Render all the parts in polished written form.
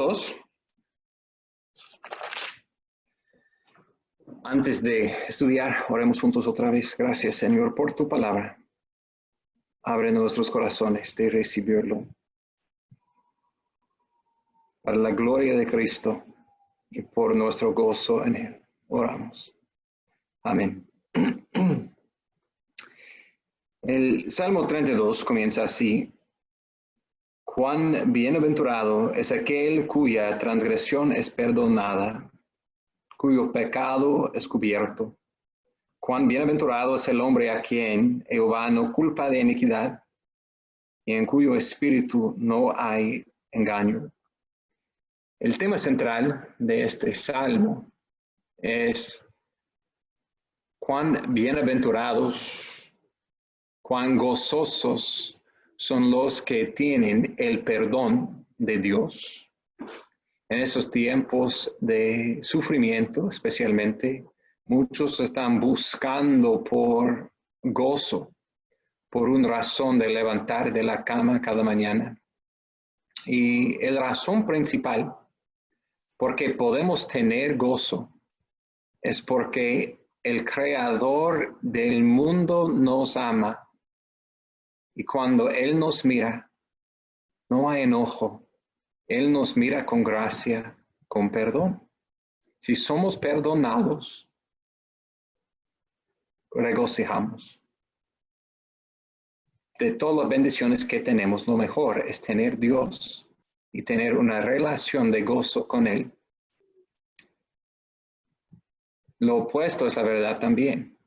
Dos. Antes de estudiar, oremos juntos otra vez. Gracias, Señor, por tu palabra. Abre nuestros corazones de recibirlo. Para la gloria de Cristo y por nuestro gozo en Él. Oramos. Amén. El Salmo 32 comienza así. Cuán bienaventurado es aquel cuya transgresión es perdonada, cuyo pecado es cubierto. Cuán bienaventurado es el hombre a quien Jehová no culpa de iniquidad y en cuyo espíritu no hay engaño. El tema central de este salmo es cuán bienaventurados, cuán gozosos son los que tienen el perdón de Dios. En esos tiempos de sufrimiento, especialmente, muchos están buscando por gozo, por una razón de levantar de la cama cada mañana. Y la razón principal porque podemos tener gozo es porque el Creador del mundo nos ama. Y cuando Él nos mira, no hay enojo. Él nos mira con gracia, con perdón. Si somos perdonados, regocijamos. De todas las bendiciones que tenemos, lo mejor es tener Dios y tener una relación de gozo con Él. Lo opuesto es la verdad también.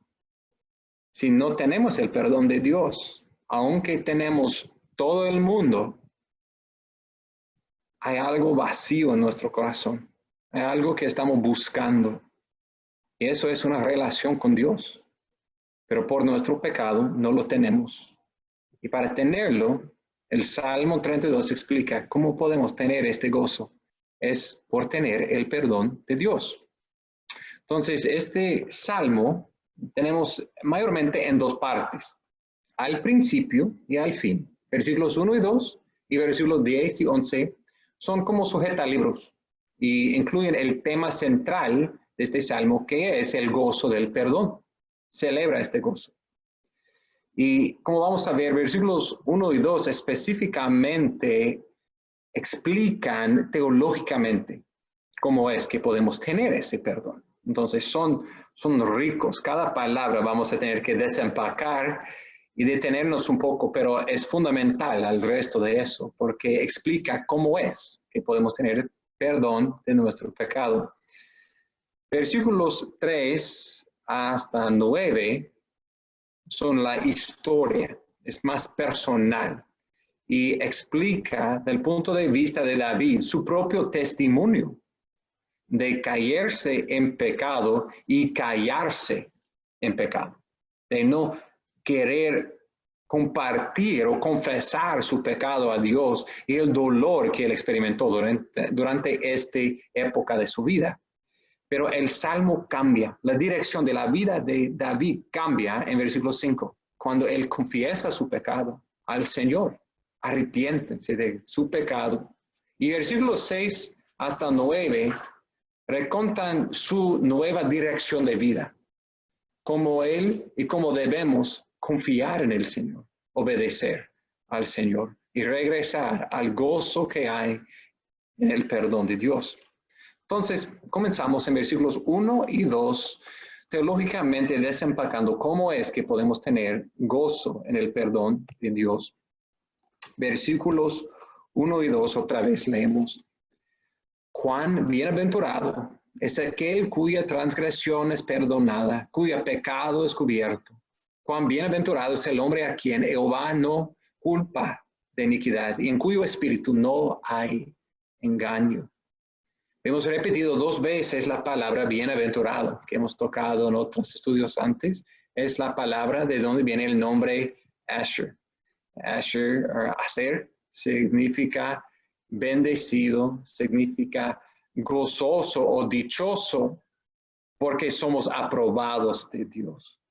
Si no tenemos el perdón de Dios, aunque tenemos todo el mundo, hay algo vacío en nuestro corazón. Hay algo que estamos buscando. Y eso es una relación con Dios. Pero por nuestro pecado no lo tenemos. Y para tenerlo, el Salmo 32 explica cómo podemos tener este gozo. Es por tener el perdón de Dios. Entonces, este Salmo tenemos mayormente en dos partes. Al principio y al fin. Versículos 1 y 2 y versículos 10 y 11 son como sujetalibros y incluyen el tema central de este Salmo, que es el gozo del perdón. Celebra este gozo. Y como vamos a ver, versículos 1 y 2 específicamente explican teológicamente cómo es que podemos tener ese perdón. Entonces son ricos. Cada palabra vamos a tener que desempacar y detenernos un poco, pero es fundamental al resto de eso, porque explica cómo es que podemos tener perdón de nuestro pecado. Versículos 3 hasta 9 son la historia, es más personal y explica del punto de vista de David su propio testimonio de caerse en pecado y callarse en pecado, de no querer compartir o confesar su pecado a Dios y el dolor que él experimentó durante esta época de su vida. Pero el Salmo cambia, la dirección de la vida de David cambia en versículo 5, cuando él confiesa su pecado al Señor, arrepiéntense de su pecado. Y versículos 6 hasta 9 recontan su nueva dirección de vida, como él y cómo debemos confiar en el Señor, obedecer al Señor y regresar al gozo que hay en el perdón de Dios. Entonces, comenzamos en versículos 1 y 2, teológicamente desempacando cómo es que podemos tener gozo en el perdón de Dios. Versículos 1 y 2, otra vez leemos. Cuán bienaventurado es aquel cuya transgresión es perdonada, cuyo pecado es cubierto. Cuán bienaventurado es el hombre a quien Jehová no culpa de iniquidad y en cuyo espíritu no hay engaño. Hemos repetido 2 veces la palabra bienaventurado, que hemos tocado en otros estudios antes. Es la palabra de donde viene el nombre Asher. Asher, o Aser, significa bendecido, significa gozoso o dichoso, porque somos aprobados de Dios.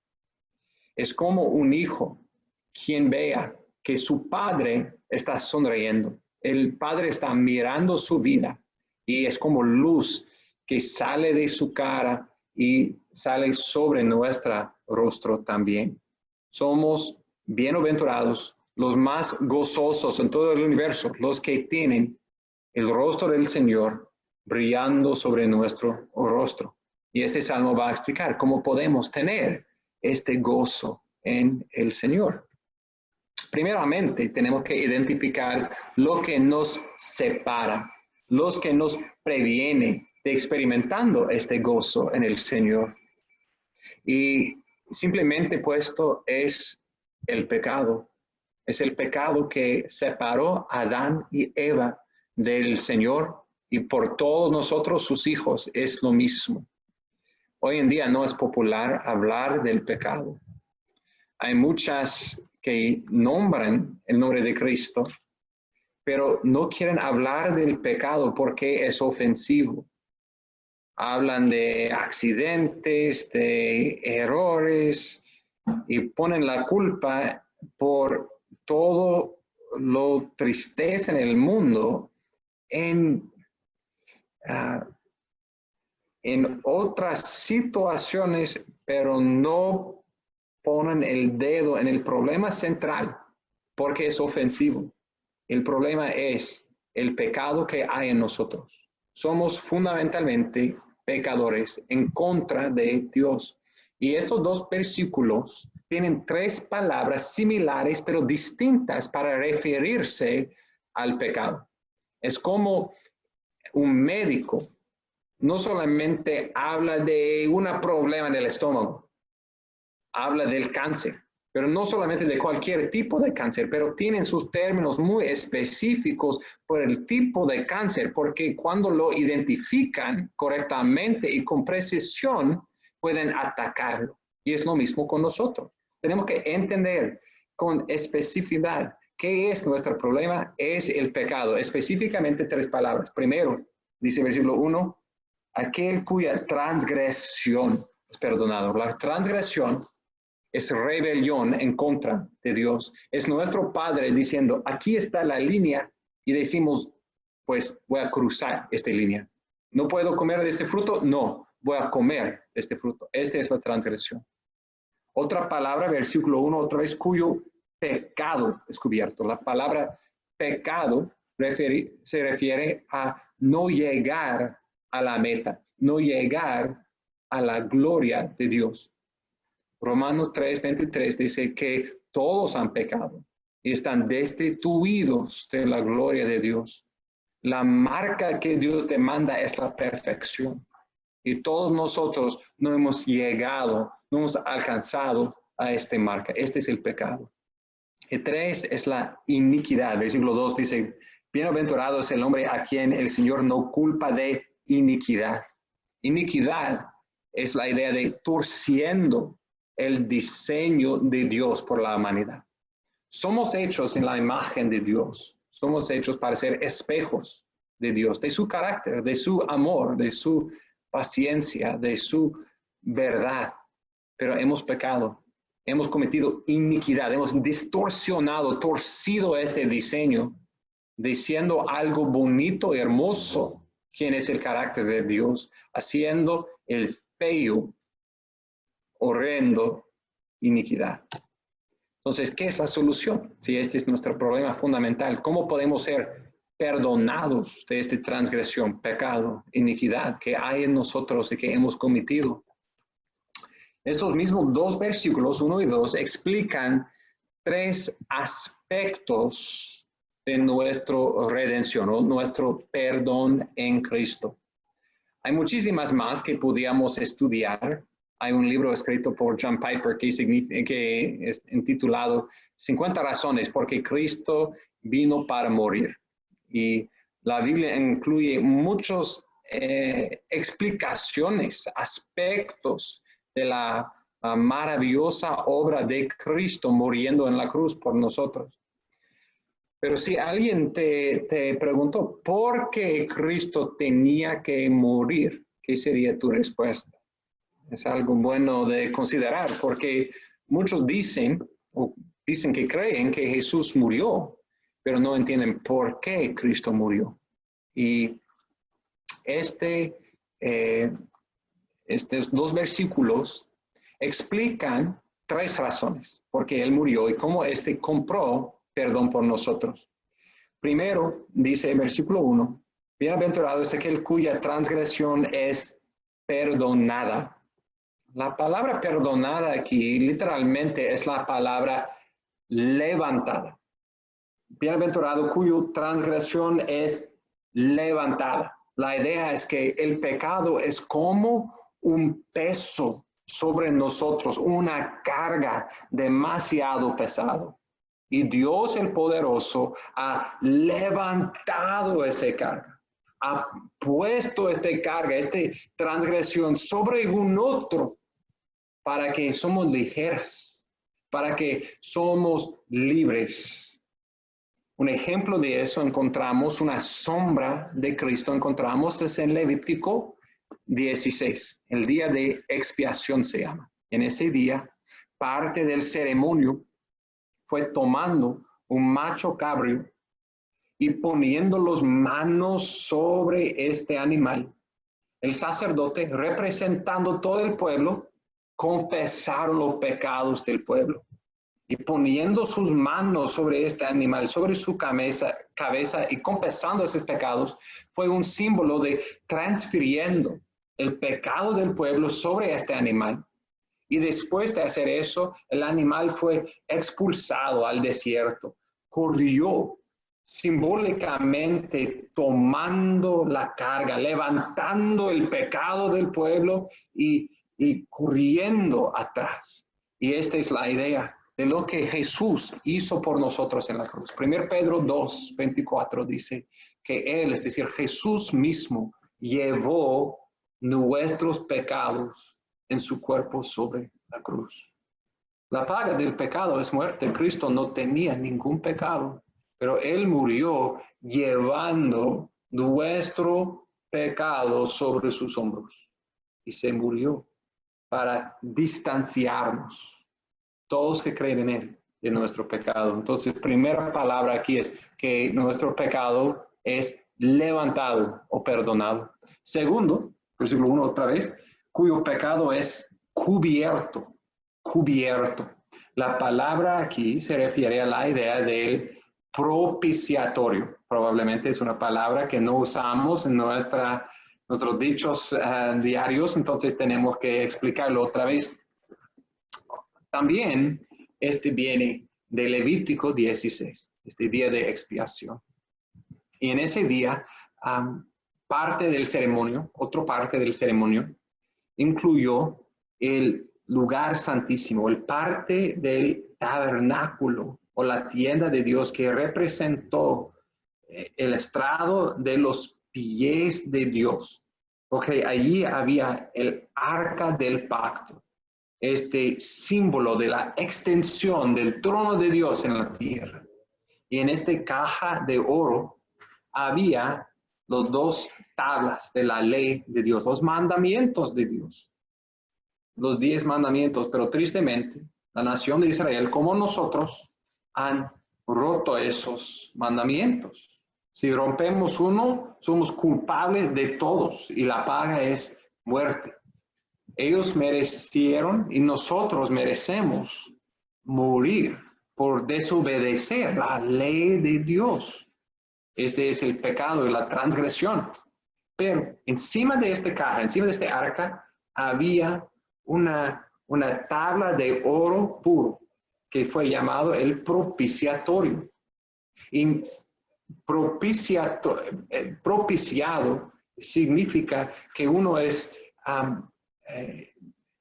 Es como un hijo, quien vea que su padre está sonriendo. El padre está mirando su vida y es como luz que sale de su cara y sale sobre nuestro rostro también. Somos bienaventurados, los más gozosos en todo el universo, los que tienen el rostro del Señor brillando sobre nuestro rostro. Y este salmo va a explicar cómo podemos tener este gozo en el Señor. Primeramente, tenemos que identificar lo que nos separa, los que nos previene de experimentando este gozo en el Señor. Y simplemente puesto es el pecado. Es el pecado que separó a Adán y Eva del Señor, y por todos nosotros, sus hijos, es lo mismo. Hoy en día no es popular hablar del pecado. Hay muchas que nombran el nombre de Cristo, pero no quieren hablar del pecado porque es ofensivo. Hablan de accidentes, de errores, y ponen la culpa por todo lo tristeza en el mundo en otras situaciones, pero no ponen el dedo en el problema central porque es ofensivo. El problema es el pecado que hay en nosotros. Somos fundamentalmente pecadores en contra de Dios. Y estos dos versículos tienen tres palabras similares pero distintas para referirse al pecado. Es como un médico no solamente habla de un problema en el estómago, habla del cáncer, pero no solamente de cualquier tipo de cáncer, pero tienen sus términos muy específicos por el tipo de cáncer, porque cuando lo identifican correctamente y con precisión, pueden atacarlo. Y es lo mismo con nosotros. Tenemos que entender con especificidad qué es nuestro problema, es el pecado. Específicamente tres palabras. Primero, dice versículo 1, aquel cuya transgresión es perdonado. La transgresión es rebelión en contra de Dios. Es nuestro Padre diciendo, aquí está la línea, y decimos, pues voy a cruzar esta línea. ¿No puedo comer de este fruto? No, voy a comer este fruto. Esta es la transgresión. Otra palabra, versículo 1, otra vez, cuyo pecado es cubierto. La palabra pecado se refiere a no llegar a la meta, no llegar a la gloria de Dios. Romanos 3:23 dice que todos han pecado y están destituidos de la gloria de Dios. La marca que Dios demanda es la perfección. Y todos nosotros no hemos llegado, no hemos alcanzado a esta marca. Este es el pecado. El 3 es la iniquidad. Versículo 2 dice, bienaventurado es el hombre a quien el Señor no culpa de iniquidad. Iniquidad es la idea de torciendo el diseño de Dios por la humanidad. Somos hechos en la imagen de Dios. Somos hechos para ser espejos de Dios, de su carácter, de su amor, de su paciencia, de su verdad. Pero hemos pecado, hemos cometido iniquidad, hemos distorsionado, torcido este diseño, diciendo algo bonito y hermoso, quién es el carácter de Dios, haciendo el feo, horrendo, iniquidad. Entonces, ¿qué es la solución? Si este es nuestro problema fundamental, ¿cómo podemos ser perdonados de esta transgresión, pecado, iniquidad que hay en nosotros y que hemos cometido? Estos mismos dos versículos, 1 y 2, explican tres aspectos de nuestra redención o nuestro perdón en Cristo. Hay muchísimas más que podíamos estudiar. Hay un libro escrito por John Piper que es intitulado 50 razones por qué Cristo vino para morir. Y la Biblia incluye muchas explicaciones, aspectos de la maravillosa obra de Cristo muriendo en la cruz por nosotros. Pero si alguien te preguntó, ¿por qué Cristo tenía que morir? ¿Qué sería tu respuesta? Es algo bueno de considerar, porque muchos dicen que creen que Jesús murió, pero no entienden por qué Cristo murió. Y estos dos versículos explican tres razones por qué Él murió y cómo compró perdón por nosotros. Primero, dice en versículo 1, bienaventurado es aquel cuya transgresión es perdonada. La palabra perdonada aquí literalmente es la palabra levantada. Bienaventurado cuya transgresión es levantada. La idea es que el pecado es como un peso sobre nosotros, una carga demasiado pesado. Y Dios el Poderoso ha levantado esa carga, ha puesto esta carga, esta transgresión sobre un otro para que somos ligeras, para que somos libres. Un ejemplo de eso encontramos, una sombra de Cristo encontramos es en Levítico 16, el día de expiación se llama. En ese día, parte del ceremonio fue tomando un macho cabrío y poniendo las manos sobre este animal. El sacerdote, representando todo el pueblo, confesaron los pecados del pueblo. Y poniendo sus manos sobre este animal, sobre su cabeza y confesando esos pecados, fue un símbolo de transfiriendo el pecado del pueblo sobre este animal. Y después de hacer eso, el animal fue expulsado al desierto. Corrió simbólicamente tomando la carga, levantando el pecado del pueblo y corriendo atrás. Y esta es la idea de lo que Jesús hizo por nosotros en la cruz. 1 Pedro 2, 24 dice que Él, es decir, Jesús mismo, llevó nuestros pecados en su cuerpo sobre la cruz. La paga del pecado es muerte. Cristo no tenía ningún pecado, pero Él murió llevando nuestro pecado sobre sus hombros. Y se murió para distanciarnos, todos que creen en Él, de nuestro pecado. Entonces, primera palabra aquí es que nuestro pecado es levantado o perdonado. Segundo, versículo 1 otra vez, cuyo pecado es cubierto, cubierto. La palabra aquí se refiere a la idea del propiciatorio. Probablemente es una palabra que no usamos en nuestros dichos diarios, entonces tenemos que explicarlo otra vez. También viene de Levítico 16, este día de expiación. Y en ese día, parte del ceremonio, otra parte del ceremonio, incluyó el lugar santísimo, el parte del tabernáculo o la tienda de Dios que representó el estrado de los pies de Dios, porque allí había el arca del pacto, este símbolo de la extensión del trono de Dios en la tierra. Y en esta caja de oro había los dos tablas de la ley de Dios, los mandamientos de Dios, los 10 mandamientos, pero tristemente la nación de Israel, como nosotros, han roto esos mandamientos. Si rompemos uno, somos culpables de todos y la paga es muerte. Ellos merecieron y nosotros merecemos morir por desobedecer la ley de Dios. Este es el pecado de la transgresión. Pero encima de esta caja, encima de este arca, había una tabla de oro puro que fue llamado el propiciatorio. Y propiciado significa que uno es,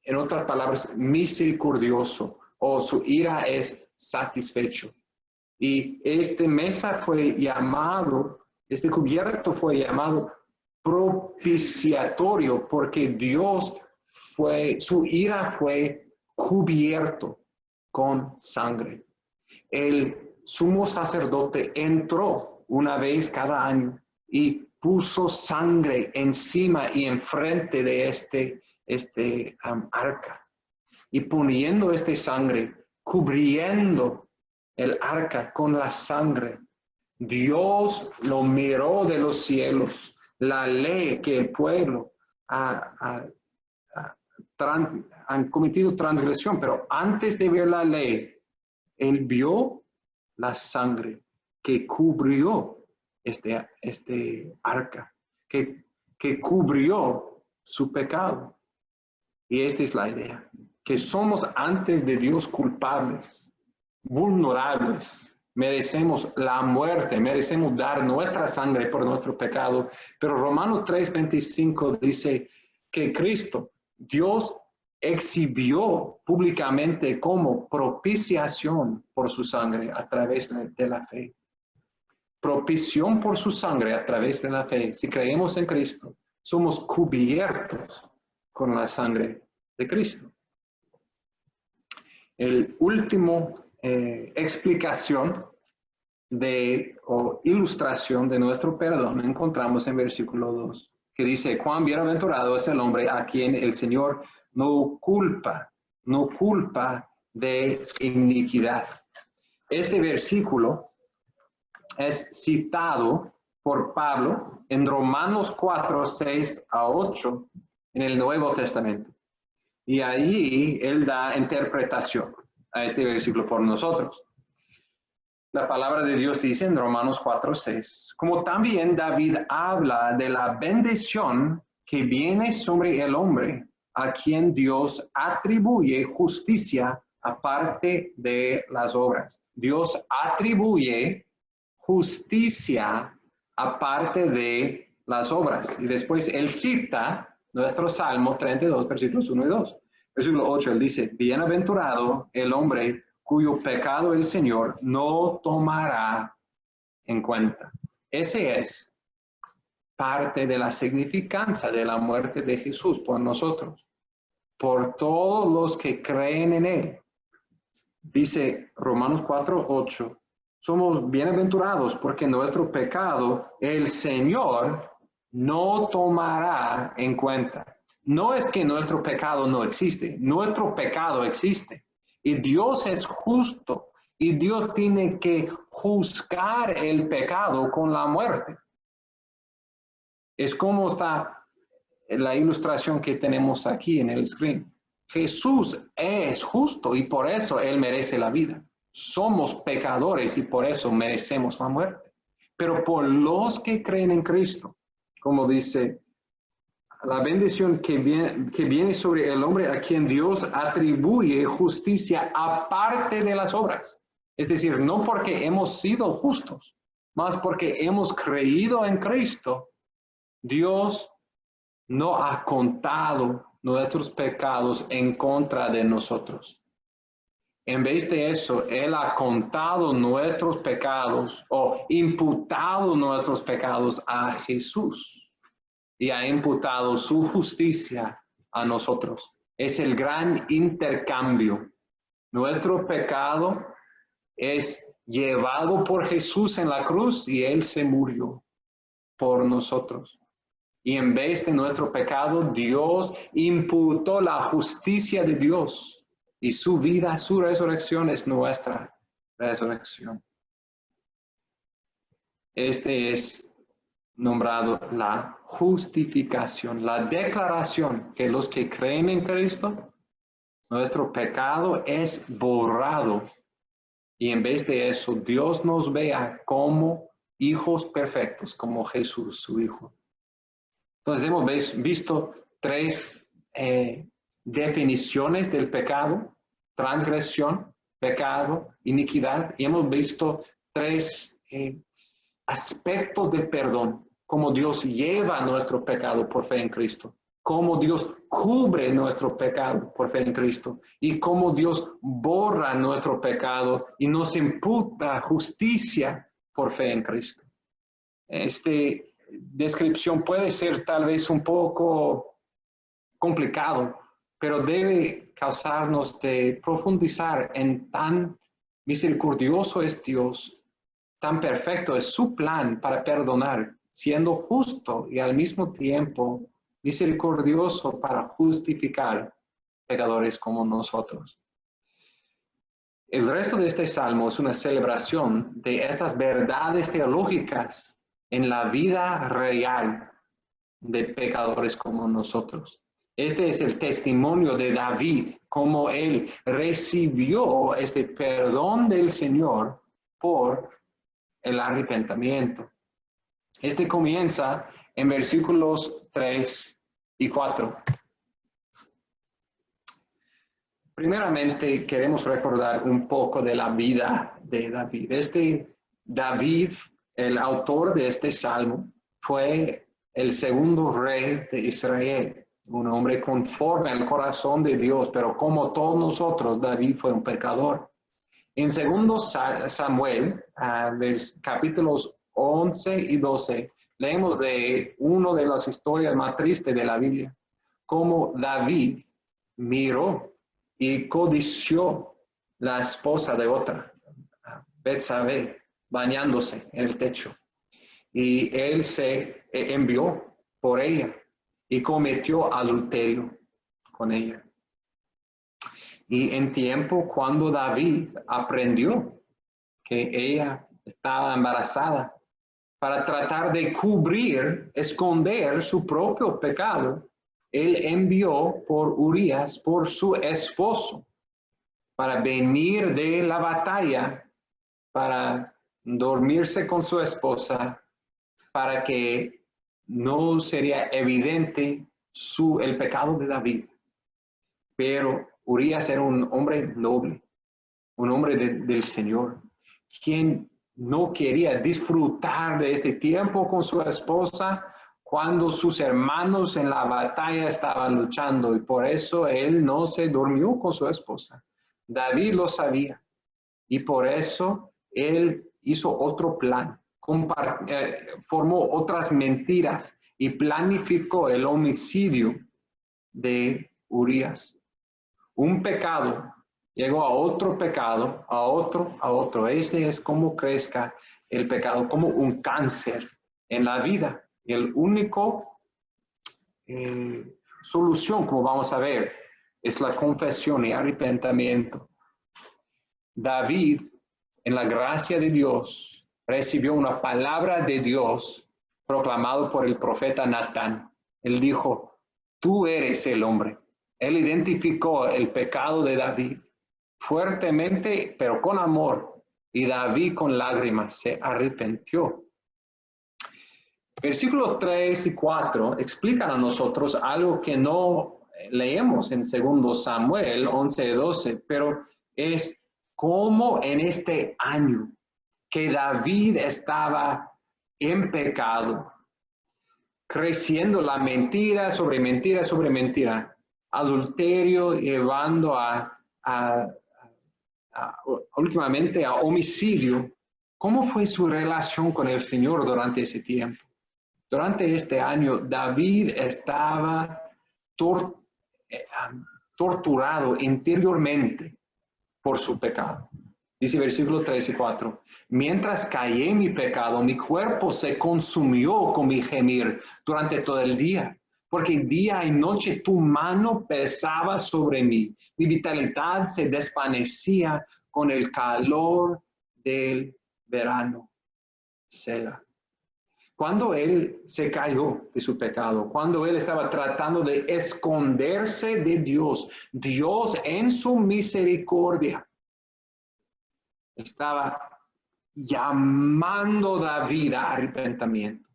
en otras palabras, misericordioso, o su ira es satisfecho. Y esta mesa fue llamado, este cubierto fue llamado propiciatorio, porque Dios su ira fue cubierto con sangre. El sumo sacerdote entró una vez cada año y puso sangre encima y enfrente de este arca. Y poniendo esta sangre, cubriendo el arca con la sangre, Dios lo miró de los cielos, la ley que el pueblo han cometido transgresión, pero antes de ver la ley, él vio la sangre que cubrió este arca, que cubrió su pecado. Y esta es la idea, que somos antes de Dios culpables, vulnerables, merecemos la muerte, merecemos dar nuestra sangre por nuestro pecado, pero Romanos 3:25 dice que Cristo, Dios exhibió públicamente como propiciación por su sangre a través de la fe. Propiciación por su sangre a través de la fe. Si creemos en Cristo, somos cubiertos con la sangre de Cristo. El último explicación o ilustración de nuestro perdón encontramos en versículo 2, que dice: cuán bienaventurado es el hombre a quien el Señor no culpa de iniquidad. Este versículo es citado por Pablo en Romanos 4:6-8 en el Nuevo Testamento. Y ahí él da interpretación a este versículo por nosotros. La palabra de Dios dice en Romanos 4:6, como también David habla de la bendición que viene sobre el hombre, a quien Dios atribuye justicia aparte de las obras. Dios atribuye justicia aparte de las obras. Y después él cita nuestro Salmo 32, versículos 1 y 2. Versículo 8, él dice: bienaventurado el hombre cuyo pecado el Señor no tomará en cuenta. Ese es parte de la significancia de la muerte de Jesús por nosotros, por todos los que creen en Él. Dice Romanos 4:8, somos bienaventurados porque nuestro pecado el Señor no tomará en cuenta. No es que nuestro pecado no existe, nuestro pecado existe. Y Dios es justo y Dios tiene que juzgar el pecado con la muerte. Es como está la ilustración que tenemos aquí en el screen. Jesús es justo y por eso Él merece la vida. Somos pecadores y por eso merecemos la muerte. Pero por los que creen en Cristo, como dice, la bendición que viene sobre el hombre a quien Dios atribuye justicia aparte de las obras. Es decir, no porque hemos sido justos, más porque hemos creído en Cristo, Dios no ha contado nuestros pecados en contra de nosotros. En vez de eso, Él ha contado nuestros pecados o imputado nuestros pecados a Jesús y ha imputado su justicia a nosotros. Es el gran intercambio. Nuestro pecado es llevado por Jesús en la cruz y Él se murió por nosotros. Y en vez de nuestro pecado, Dios imputó la justicia de Dios. Y su vida, su resurrección es nuestra resurrección. Este es nombrado la justificación, la declaración que los que creen en Cristo, nuestro pecado es borrado. Y en vez de eso, Dios nos vea como hijos perfectos, como Jesús, su Hijo. Entonces hemos visto tres definiciones del pecado: transgresión, pecado, iniquidad. Y hemos visto tres aspectos de perdón: cómo Dios lleva nuestro pecado por fe en Cristo, cómo Dios cubre nuestro pecado por fe en Cristo y cómo Dios borra nuestro pecado y nos imputa justicia por fe en Cristo. Descripción puede ser tal vez un poco complicado, pero debe causarnos de profundizar en tan misericordioso es Dios, tan perfecto es su plan para perdonar, siendo justo y al mismo tiempo misericordioso para justificar pecadores como nosotros. El resto de este salmo es una celebración de estas verdades teológicas en la vida real de pecadores como nosotros. Este es el testimonio de David, cómo él recibió este perdón del Señor por el arrepentimiento. Este comienza en versículos 3 y 4. Primeramente, queremos recordar un poco de la vida de David. David, el autor de este salmo, fue el segundo rey de Israel, un hombre conforme al corazón de Dios, pero como todos nosotros, David fue un pecador. En 2 Samuel, capítulos 11 y 12, leemos de una de las historias más tristes de la Biblia, cómo David miró y codició la esposa de otra, Betsabé, bañándose en el techo. Y él se envió por ella y cometió adulterio con ella. Y en tiempo cuando David aprendió que ella estaba embarazada, para tratar de esconder su propio pecado, él envió por Urías, por su esposo, para venir de la batalla, para dormirse con su esposa, para que no sería evidente el pecado de David. Pero Urías era un hombre noble, un hombre del Señor, quien no quería disfrutar de este tiempo con su esposa cuando sus hermanos en la batalla estaban luchando, y por eso él no se durmió con su esposa. David lo sabía, y por eso él hizo otro plan, formó otras mentiras y planificó el homicidio de Urías. Un pecado llegó a otro pecado, a otro. Ese es como crezca el pecado, como un cáncer en la vida. Y el único solución, como vamos a ver, es la confesión y arrepentimiento. David, en la gracia de Dios, recibió una palabra de Dios proclamado por el profeta Natán. Él dijo, tú eres el hombre. Él identificó el pecado de David fuertemente, pero con amor, y David con lágrimas se arrepintió. Versículos 3 y 4 explican a nosotros algo que no leemos en 2 Samuel 11 y 12, pero es cómo en este año que David estaba en pecado, creciendo la mentira sobre mentira sobre mentira, adulterio llevando últimamente a homicidio. ¿Cómo fue su relación con el Señor durante ese tiempo? Durante este año, David estaba torturado interiormente por su pecado. Dice versículo 3 y 4, mientras caí en mi pecado, mi cuerpo se consumió con mi gemir durante todo el día, porque día y noche tu mano pesaba sobre mí, mi vitalidad se desvanecía con el calor del verano. Selah. Cuando él se cayó de su pecado, cuando él estaba tratando de esconderse de Dios, Dios en su misericordia estaba llamando a David a arrepentimiento.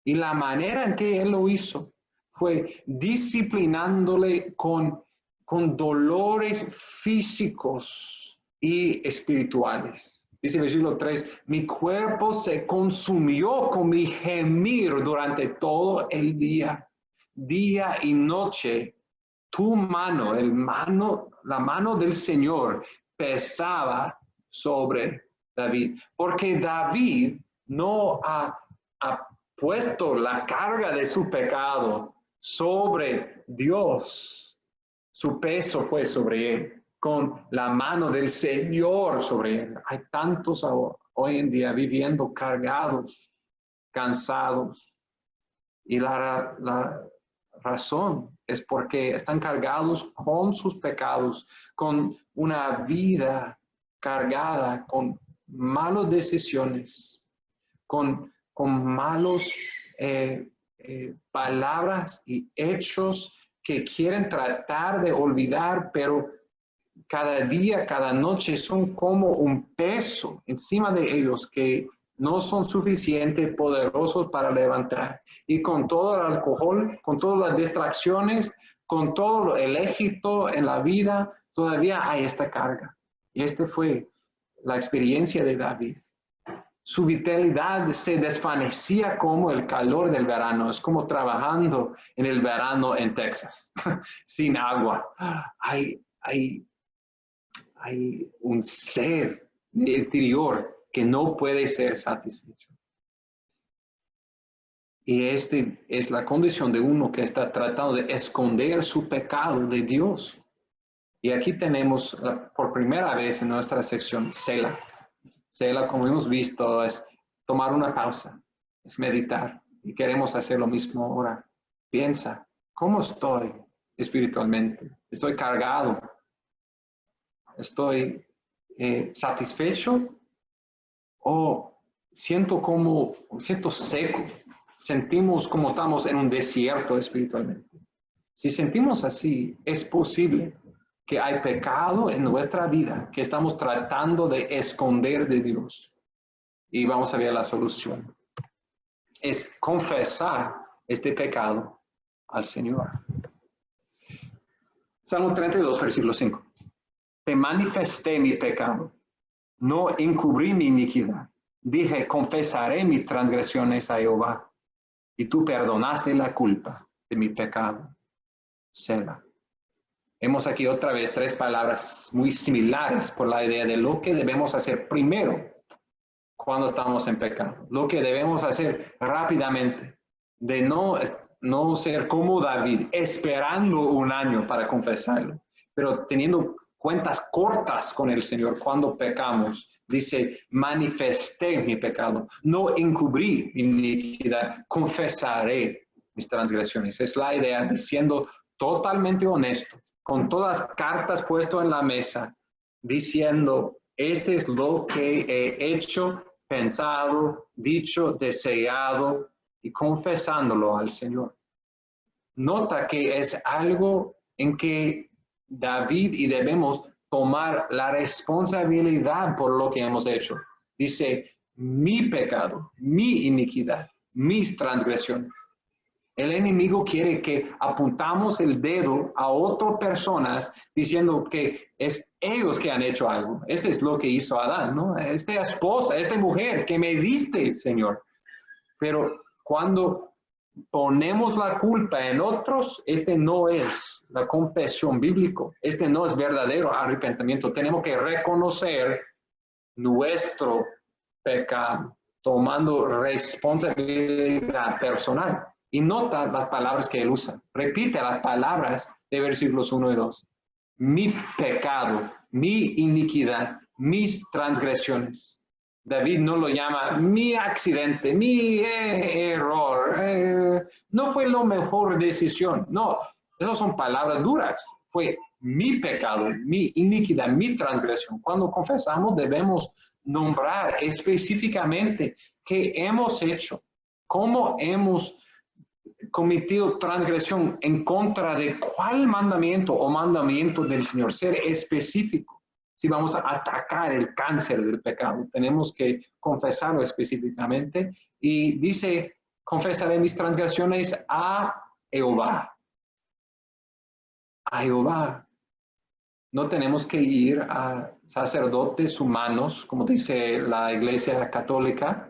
Y la manera en que él lo hizo fue disciplinándole con dolores físicos y espirituales. Dice el versículo 3, mi cuerpo se consumió con mi gemir durante todo el día y noche. Tu mano, la mano del Señor pesaba sobre David, porque David no ha puesto la carga de su pecado sobre Dios. Su peso fue sobre él, con la mano del Señor sobre él. Hay tantos hoy en día viviendo cargados, cansados, y la razón es porque están cargados con sus pecados, con una vida cargada con malas decisiones, con malos palabras y hechos que quieren tratar de olvidar, pero cada día, cada noche son como un peso encima de ellos que no son suficientemente poderosos para levantar. Y con todo el alcohol, con todas las distracciones, con todo el éxito en la vida, todavía hay esta carga. Y esta fue la experiencia de David. Su vitalidad se desvanecía como el calor del verano. Es como trabajando en el verano en Texas, sin agua. Hay un ser en el interior que no puede ser satisfecho. Y esta es la condición de uno que está tratando de esconder su pecado de Dios. Y aquí tenemos por primera vez en nuestra sección Selah. Selah, como hemos visto, es tomar una pausa, es meditar. Y queremos hacer lo mismo ahora. Piensa, ¿cómo estoy espiritualmente? ¿Estoy cargado? ¿Estoy satisfecho? ¿O siento seco? Sentimos como estamos en un desierto espiritualmente. Si sentimos así, es posible que hay pecado en nuestra vida que estamos tratando de esconder de Dios. Y vamos a ver la solución. Es confesar este pecado al Señor. Salmo 32, versículo 5. Te manifesté mi pecado, no encubrí mi iniquidad. Dije, confesaré mis transgresiones a Jehová, y tú perdonaste la culpa de mi pecado. Selah. Vemos aquí otra vez tres palabras muy similares por la idea de lo que debemos hacer primero cuando estamos en pecado. Lo que debemos hacer rápidamente, de no ser como David, esperando un año para confesarlo, pero teniendo cuentas cortas con el Señor cuando pecamos. Dice, manifesté mi pecado, no encubrí mi iniquidad, confesaré mis transgresiones. Es la idea de siendo totalmente honesto, con todas las cartas puestas en la mesa, diciendo, este es lo que he hecho, pensado, dicho, deseado, y confesándolo al Señor. Nota que es algo en que David y debemos tomar la responsabilidad por lo que hemos hecho. Dice, mi pecado, mi iniquidad, mis transgresiones. El enemigo quiere que apuntamos el dedo a otras personas diciendo que es ellos que han hecho algo. Este es lo que hizo Adán, ¿no? Esta esposa, esta mujer que me diste, Señor. Pero cuando ponemos la culpa en otros, este no es la confesión bíblica. Este no es verdadero arrepentimiento. Tenemos que reconocer nuestro pecado, tomando responsabilidad personal. Y nota las palabras que él usa. Repite las palabras de versículos 1 y 2. Mi pecado, mi iniquidad, mis transgresiones. David no lo llama mi accidente, mi error. No fue la mejor decisión. No, esas son palabras duras. Fue mi pecado, mi iniquidad, mi transgresión. Cuando confesamos debemos nombrar específicamente qué hemos hecho, cómo hemos cometido transgresión en contra de cuál mandamiento o mandamiento del Señor, ser específico. Si vamos a atacar el cáncer del pecado, tenemos que confesarlo específicamente. Y dice, confesaré mis transgresiones a Jehová. A Jehová. No tenemos que ir a sacerdotes humanos, como dice la Iglesia Católica.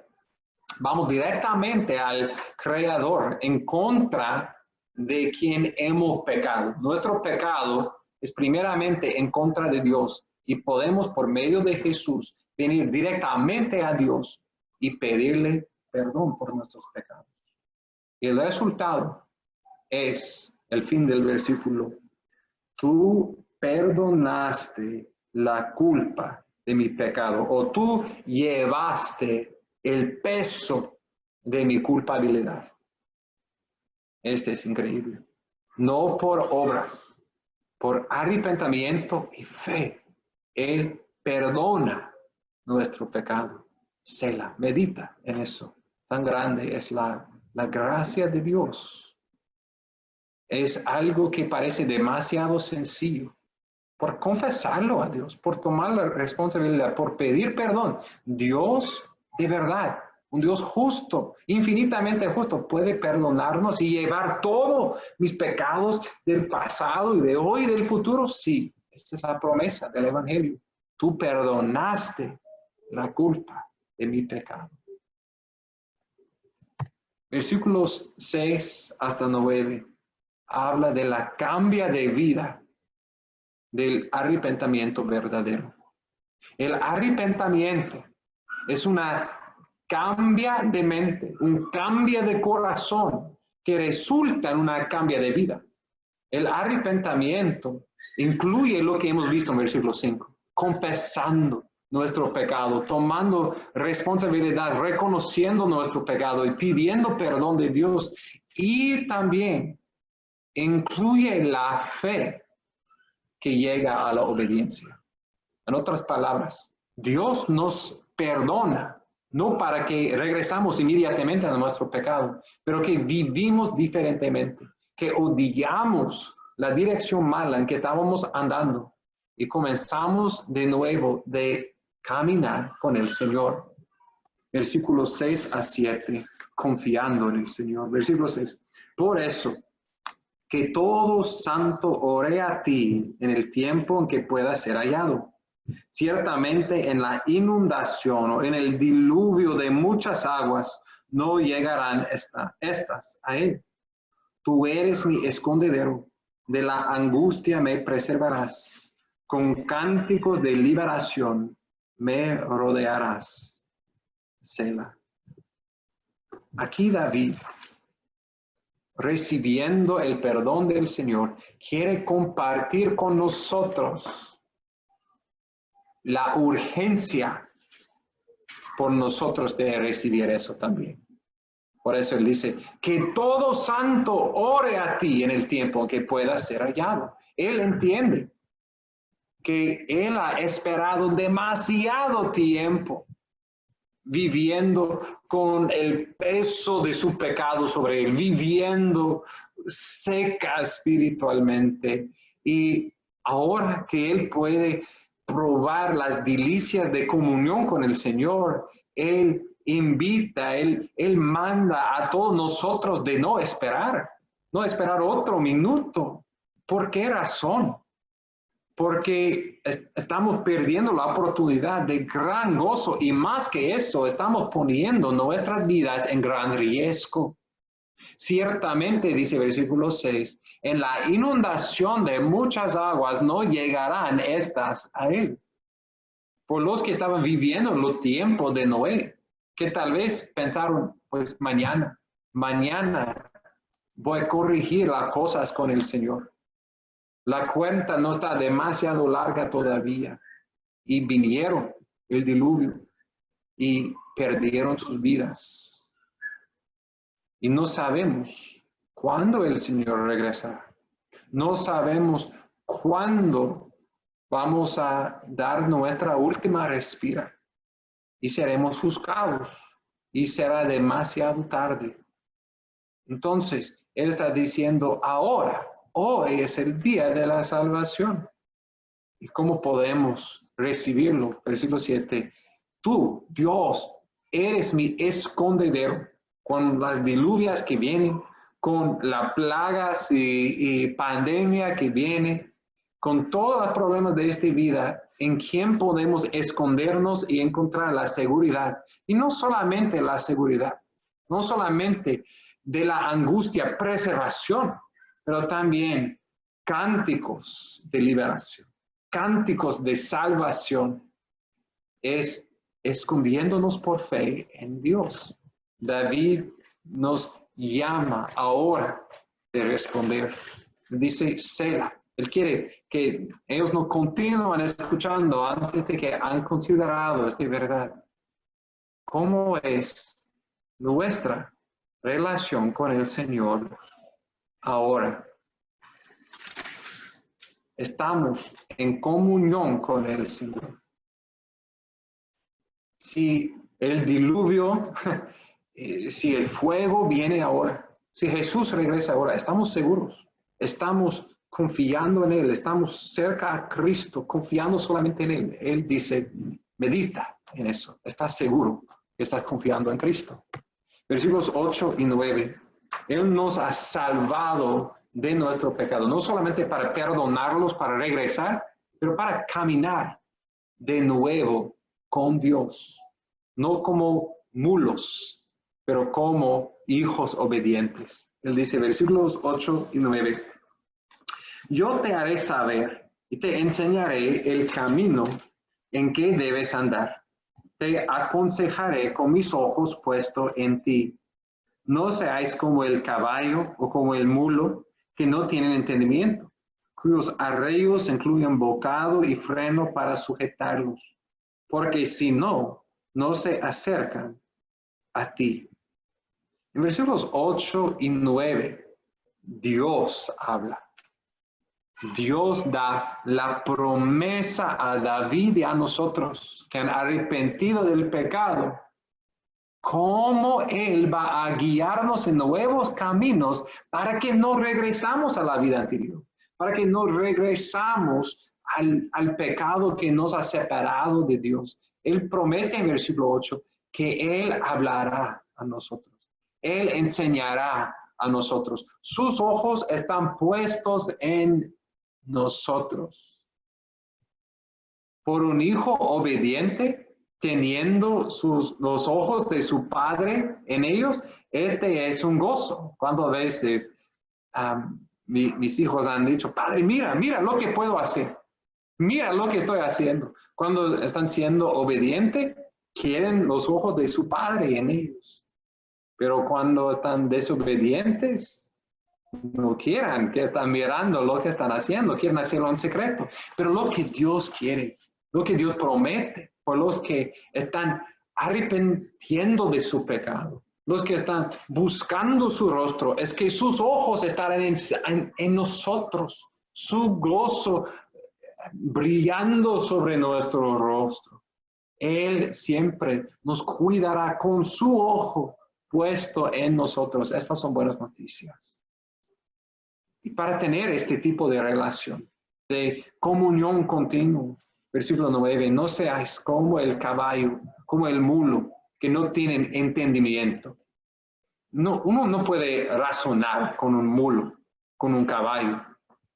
Vamos directamente al Creador en contra de quien hemos pecado. Nuestro pecado es primeramente en contra de Dios y podemos por medio de Jesús venir directamente a Dios y pedirle perdón por nuestros pecados. Y el resultado es el fin del versículo. Tú perdonaste la culpa de mi pecado, o tú llevaste el peso de mi culpabilidad. Este es increíble. No por obras, por arrepentimiento y fe. Él perdona nuestro pecado. Selah, medita en eso. Tan grande es la la gracia de Dios es algo que parece demasiado sencillo. Por confesarlo a Dios, por tomar la responsabilidad, por pedir perdón. Dios de verdad, un Dios justo, infinitamente justo, puede perdonarnos y llevar todos mis pecados del pasado y de hoy y del futuro. Sí, esta es la promesa del Evangelio. Tú perdonaste la culpa de mi pecado. Versículos 6 hasta 9 habla de la cambia de vida del arrepentimiento verdadero. El arrepentimiento es una cambia de mente, un cambio de corazón que resulta en una cambia de vida. El arrepentimiento incluye lo que hemos visto en versículo 5, confesando nuestro pecado, tomando responsabilidad, reconociendo nuestro pecado y pidiendo perdón de Dios. Y también incluye la fe que llega a la obediencia. En otras palabras, Dios nos perdona, no para que regresamos inmediatamente a nuestro pecado, pero que vivimos diferentemente, que odiamos la dirección mala en que estábamos andando y comenzamos de nuevo de caminar con el Señor. Versículos 6 a 7, confiando en el Señor. Versículo 6, por eso, que todo santo ore a ti en el tiempo en que pueda ser hallado. Ciertamente en la inundación o en el diluvio de muchas aguas no llegarán estas a él. Tú eres mi escondedero, de la angustia me preservarás. Con cánticos de liberación me rodearás. Selah. Aquí David, recibiendo el perdón del Señor, quiere compartir con nosotros la urgencia por nosotros de recibir eso también. Por eso él dice, que todo santo ore a ti en el tiempo en que pueda ser hallado. Él entiende que él ha esperado demasiado tiempo viviendo con el peso de su pecado sobre él, viviendo seca espiritualmente. Y ahora que él puede probar las delicias de comunión con el Señor, él invita, él manda a todos nosotros de no esperar otro minuto. ¿Por qué razón? Porque estamos perdiendo la oportunidad de gran gozo y más que eso, estamos poniendo nuestras vidas en gran riesgo. Ciertamente, dice versículo 6, en la inundación de muchas aguas no llegarán estas a él. Por los que estaban viviendo los tiempos de Noé, que tal vez pensaron, pues mañana voy a corregir las cosas con el Señor. La cuenta no está demasiado larga todavía. Y vinieron el diluvio y perdieron sus vidas. Y no sabemos cuándo el Señor regresará. No sabemos cuándo vamos a dar nuestra última respira. Y seremos juzgados. Y será demasiado tarde. Entonces, Él está diciendo ahora. Hoy es el día de la salvación. ¿Y cómo podemos recibirlo? Versículo 7. Tú, Dios, eres mi escondedero con las diluvias que vienen, con las plagas y pandemia que viene, con todos los problemas de esta vida, en quién podemos escondernos y encontrar la seguridad. Y no solamente la seguridad, no solamente de la angustia, preservación, pero también cánticos de liberación, cánticos de salvación, es escondiéndonos por fe en Dios. David nos llama ahora de responder. Dice Selah. Él quiere que ellos nos continúen escuchando antes de que han considerado esta verdad. ¿Cómo es nuestra relación con el Señor ahora? Estamos en comunión con el Señor. Si el diluvio si el fuego viene ahora, si Jesús regresa ahora, estamos seguros, estamos confiando en Él, estamos cerca a Cristo, confiando solamente en Él. Él dice, medita en eso, estás seguro que estás confiando en Cristo. Versículos 8 y 9. Él nos ha salvado de nuestro pecado, no solamente para perdonarlos, para regresar, pero para caminar de nuevo con Dios, no como mulos, pero como hijos obedientes. Él dice, versículos 8 y 9, yo te haré saber y te enseñaré el camino en que debes andar. Te aconsejaré con mis ojos puestos en ti. No seáis como el caballo o como el mulo que no tienen entendimiento, cuyos arrellos incluyen bocado y freno para sujetarlos, porque si no, no se acercan a ti. En versículos 8 y 9, Dios habla. Dios da la promesa a David y a nosotros que han arrepentido del pecado, cómo Él va a guiarnos en nuevos caminos para que no regresamos a la vida anterior, para que no regresamos al pecado que nos ha separado de Dios. Él promete en versículo 8 que Él hablará a nosotros, Él enseñará a nosotros. Sus ojos están puestos en nosotros. Por un hijo obediente, teniendo los ojos de su padre en ellos, este es un gozo. ¿Cuántas veces mis hijos han dicho, padre, mira lo que puedo hacer, mira lo que estoy haciendo? Cuando están siendo obedientes, quieren los ojos de su padre en ellos. Pero cuando están desobedientes, no quieran que están mirando lo que están haciendo, quieren hacerlo en secreto. Pero lo que Dios quiere, lo que Dios promete por los que están arrepintiendo de su pecado, los que están buscando su rostro, es que sus ojos estarán en nosotros, su gozo brillando sobre nuestro rostro. Él siempre nos cuidará con su ojo puesto en nosotros. Estas son buenas noticias. Y para tener este tipo de relación, de comunión continua, versículo 9, no seáis como el caballo, como el mulo, que no tienen entendimiento. No, uno no puede razonar con un mulo, con un caballo.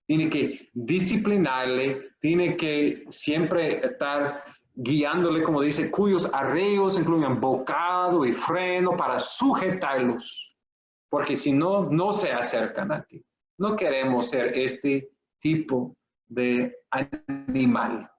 Tiene que disciplinarle, tiene que siempre estar guiándole, como dice, cuyos arrellos incluyen bocado y freno para sujetarlos, porque si no, no se acercan a ti. No queremos ser este tipo de animal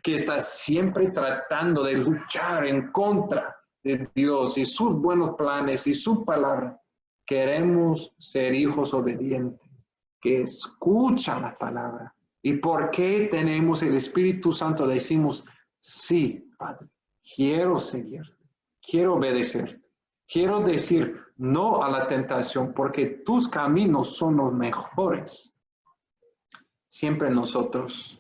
que está siempre tratando de luchar en contra de Dios y sus buenos planes y su palabra. Queremos ser hijos obedientes que escuchan la palabra. ¿Y por qué tenemos el Espíritu Santo? Decimos, sí, Padre, quiero seguirte, quiero obedecerte. Quiero decir no a la tentación porque tus caminos son los mejores. Siempre nosotros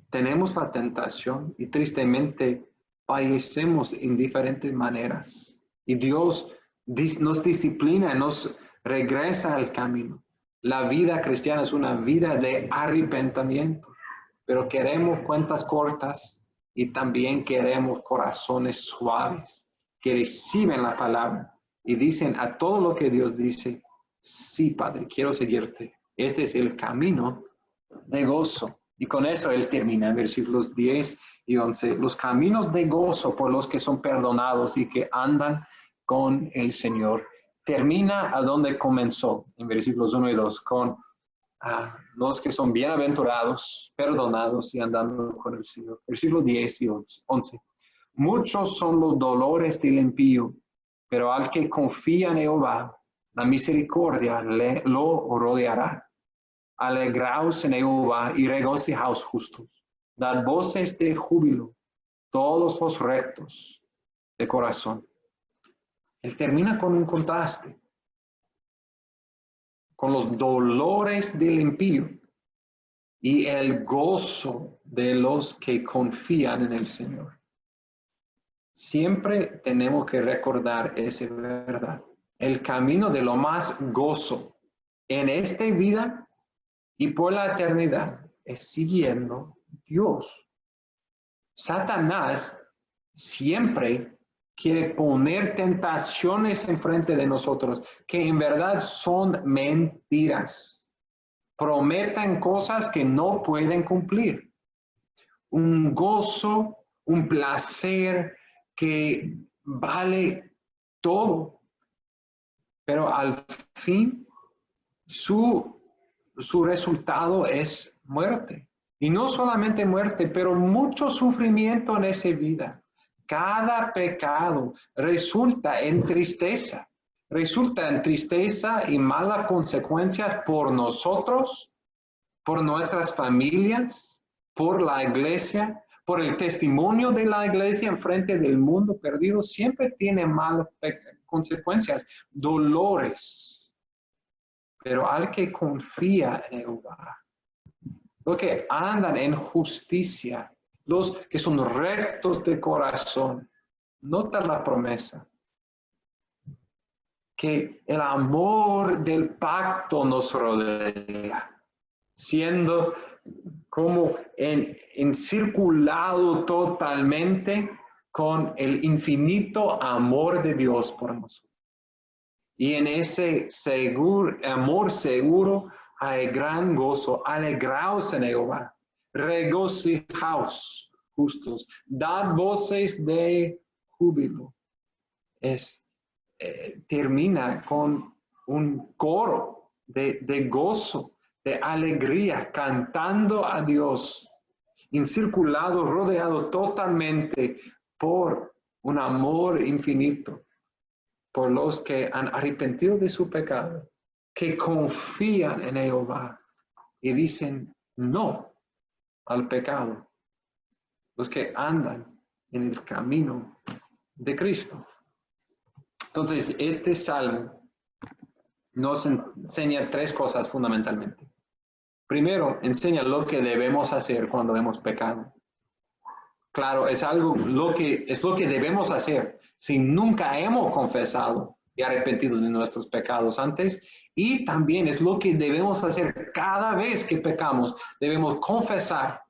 tenemos la tentación y tristemente fallecemos en diferentes maneras. Y Dios nos disciplina, nos regresa al camino. La vida cristiana es una vida de arrepentimiento, pero queremos cuentas cortas y también queremos corazones suaves que reciben la palabra y dicen a todo lo que Dios dice, sí, Padre, quiero seguirte. Este es el camino de gozo. Y con eso él termina en versículos 10 y 11. Los caminos de gozo por los que son perdonados y que andan con el Señor. Termina a donde comenzó, en versículos 1 y 2, con los que son bienaventurados, perdonados y andando con el Señor. Versículos 10 y 11. Muchos son los dolores del impío, pero al que confía en Jehová, la misericordia lo rodeará. Alegraos en Jehová y regocijaos justos. Dad voces de júbilo, todos los rectos de corazón. Él termina con un contraste, con los dolores del impío y el gozo de los que confían en el Señor. Siempre tenemos que recordar esa verdad. El camino de lo más gozo en esta vida y por la eternidad es siguiendo Dios. Satanás siempre quiere poner tentaciones enfrente de nosotros que en verdad son mentiras. Prometen cosas que no pueden cumplir. Un gozo, un placer que vale todo, pero al fin su resultado es muerte. Y no solamente muerte, pero mucho sufrimiento en esa vida. Cada pecado resulta en tristeza y malas consecuencias por nosotros, por nuestras familias, por la iglesia, por el testimonio de la iglesia en frente del mundo perdido. Siempre tiene malas consecuencias, dolores. Pero al que confía en Jehová, los que andan en justicia, los que son rectos de corazón, nota la promesa, que el amor del pacto nos rodea, siendo como encirculado totalmente con el infinito amor de Dios por nosotros. Y en ese amor seguro hay gran gozo. Alegraos en Jehová, regocijaos justos, dad voces de júbilo. Termina con un coro de gozo, de alegría, cantando a Dios, encirculado, rodeado totalmente por un amor infinito, por los que han arrepentido de su pecado, que confían en Jehová y dicen no al pecado, los que andan en el camino de Cristo. Entonces, este salmo nos enseña tres cosas fundamentalmente. Primero, enseña lo que debemos hacer cuando hemos pecado. Claro, es lo que debemos hacer si nunca hemos confesado y arrepentido de nuestros pecados antes. Y también es lo que debemos hacer cada vez que pecamos. Debemos confesar,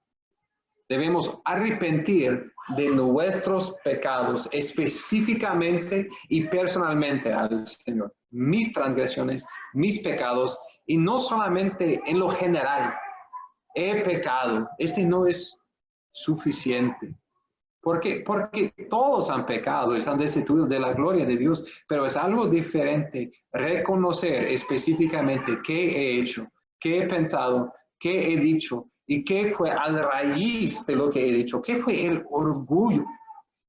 debemos arrepentir de nuestros pecados específicamente y personalmente al Señor. Mis transgresiones, mis pecados, y no solamente en lo general. He pecado. Este no es suficiente. ¿Por qué? Porque todos han pecado, están destituidos de la gloria de Dios, pero es algo diferente reconocer específicamente qué he hecho, qué he pensado, qué he dicho y qué fue a la raíz de lo que he dicho, qué fue el orgullo,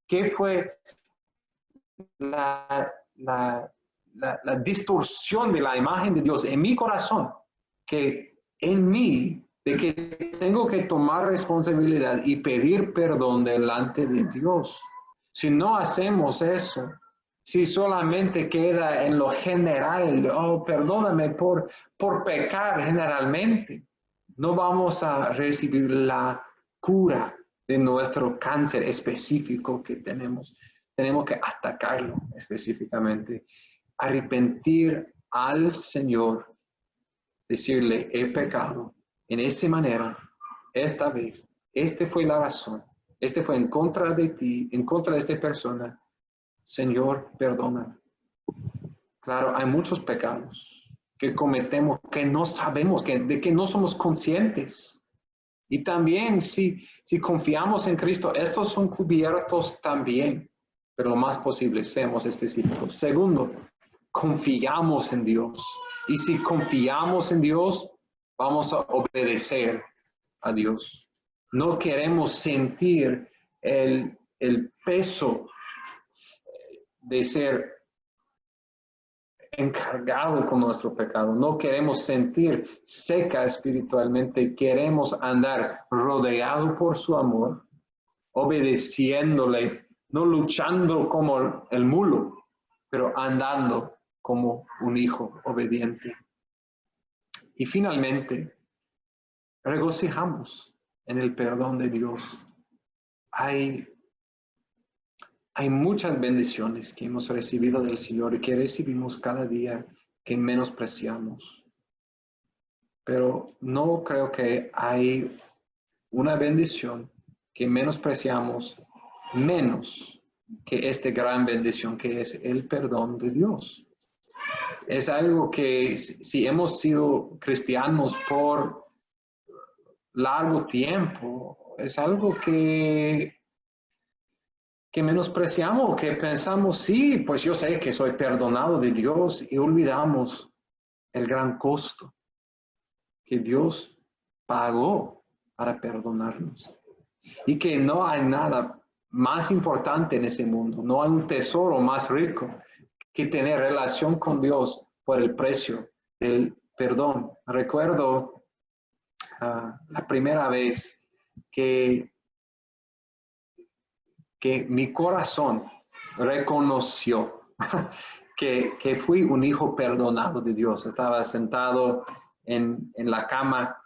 qué fue la distorsión de la imagen de Dios en mi corazón, que en mí, de que tengo que tomar responsabilidad y pedir perdón delante de Dios. Si no hacemos eso, si solamente queda en lo general, oh, perdóname por pecar generalmente, no vamos a recibir la cura de nuestro cáncer específico que tenemos. Tenemos que atacarlo específicamente, arrepentir al Señor, decirle, he pecado en esa manera, esta vez, esta fue la razón, este fue en contra de ti, en contra de esta persona, Señor, perdona. Claro, hay muchos pecados que cometemos, que no sabemos, de que no somos conscientes. Y también si confiamos en Cristo, estos son cubiertos también, pero lo más posible, seamos específicos. Segundo, confiamos en Dios. Y si confiamos en Dios, vamos a obedecer a Dios. No queremos sentir el peso de ser encargado con nuestro pecado. No queremos sentir seca espiritualmente. Queremos andar rodeado por su amor, obedeciéndole, no luchando como el mulo, pero andando como un hijo obediente. Y finalmente, regocijamos en el perdón de Dios. Hay hay muchas bendiciones que hemos recibido del Señor y que recibimos cada día que menospreciamos. Pero no creo que hay una bendición que menospreciamos menos que esta gran bendición que es el perdón de Dios. Es algo que si hemos sido cristianos por largo tiempo, es algo que menospreciamos, que pensamos, sí, pues yo sé que soy perdonado de Dios y olvidamos el gran costo que Dios pagó para perdonarnos. Y que no hay nada más importante en ese mundo, no hay un tesoro más rico que tener relación con Dios por el precio del perdón. Recuerdo la primera vez que mi corazón reconoció que fui un hijo perdonado de Dios. Estaba sentado en la cama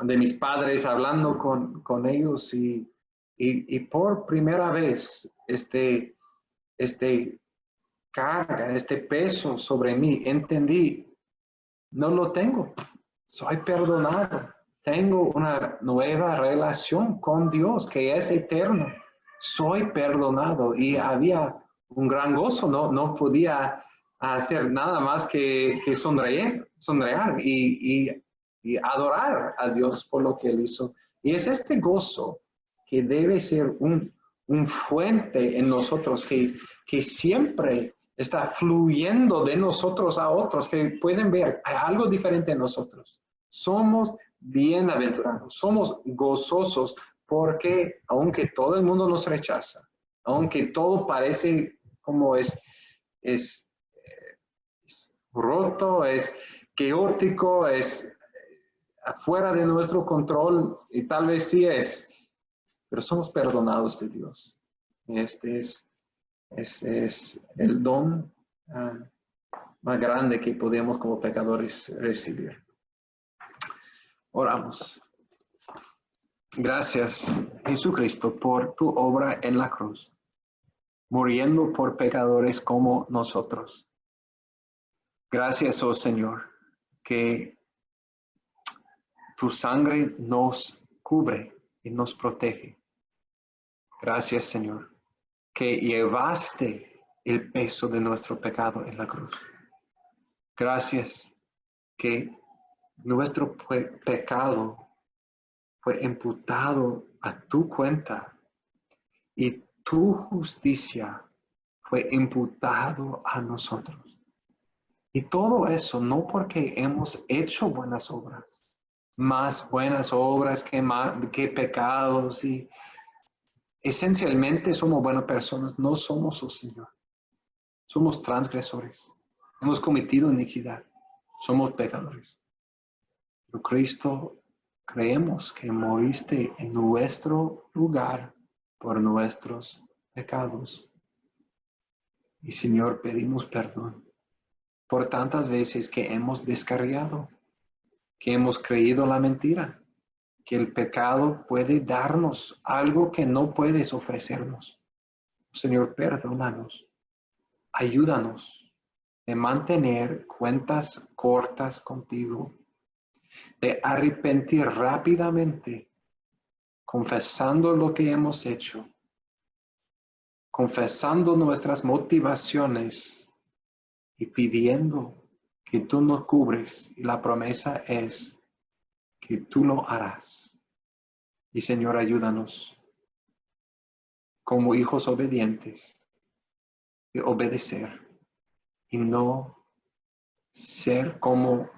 de mis padres hablando con ellos y por primera vez este carga, este peso sobre mí, entendí, no lo tengo, soy perdonado, tengo una nueva relación con Dios que es eterno, soy perdonado y había un gran gozo, no podía hacer nada más que sonreír y adorar a Dios por lo que Él hizo. Y es este gozo que debe ser un fuente en nosotros que siempre está fluyendo de nosotros a otros, que pueden ver algo diferente en nosotros. Somos bienaventurados, somos gozosos porque aunque todo el mundo nos rechaza, aunque todo parece como es roto, es caótico, es afuera de nuestro control, y tal vez sí es, pero somos perdonados de Dios. Este es el don más grande que podemos como pecadores recibir. Oramos. Gracias, Jesucristo, por tu obra en la cruz, muriendo por pecadores como nosotros. Gracias, oh Señor, que tu sangre nos cubre y nos protege. Gracias, Señor, que llevaste el peso de nuestro pecado en la cruz. Gracias que nuestro pecado fue imputado a tu cuenta y tu justicia fue imputado a nosotros. Y todo eso no porque hemos hecho buenas obras, más buenas obras que pecados, y esencialmente somos buenas personas, no somos, oh Señor. Somos transgresores, hemos cometido iniquidad, somos pecadores. Pero Cristo, creemos que moriste en nuestro lugar por nuestros pecados. Y Señor, pedimos perdón por tantas veces que hemos descarriado, que hemos creído la mentira, que el pecado puede darnos algo que no puedes ofrecernos. Señor, perdónanos, ayúdanos a mantener cuentas cortas contigo, de arrepentir rápidamente, confesando lo que hemos hecho, confesando nuestras motivaciones y pidiendo que tú nos cubres. Y la promesa es que tú lo harás. Y Señor, ayúdanos como hijos obedientes de obedecer y no ser como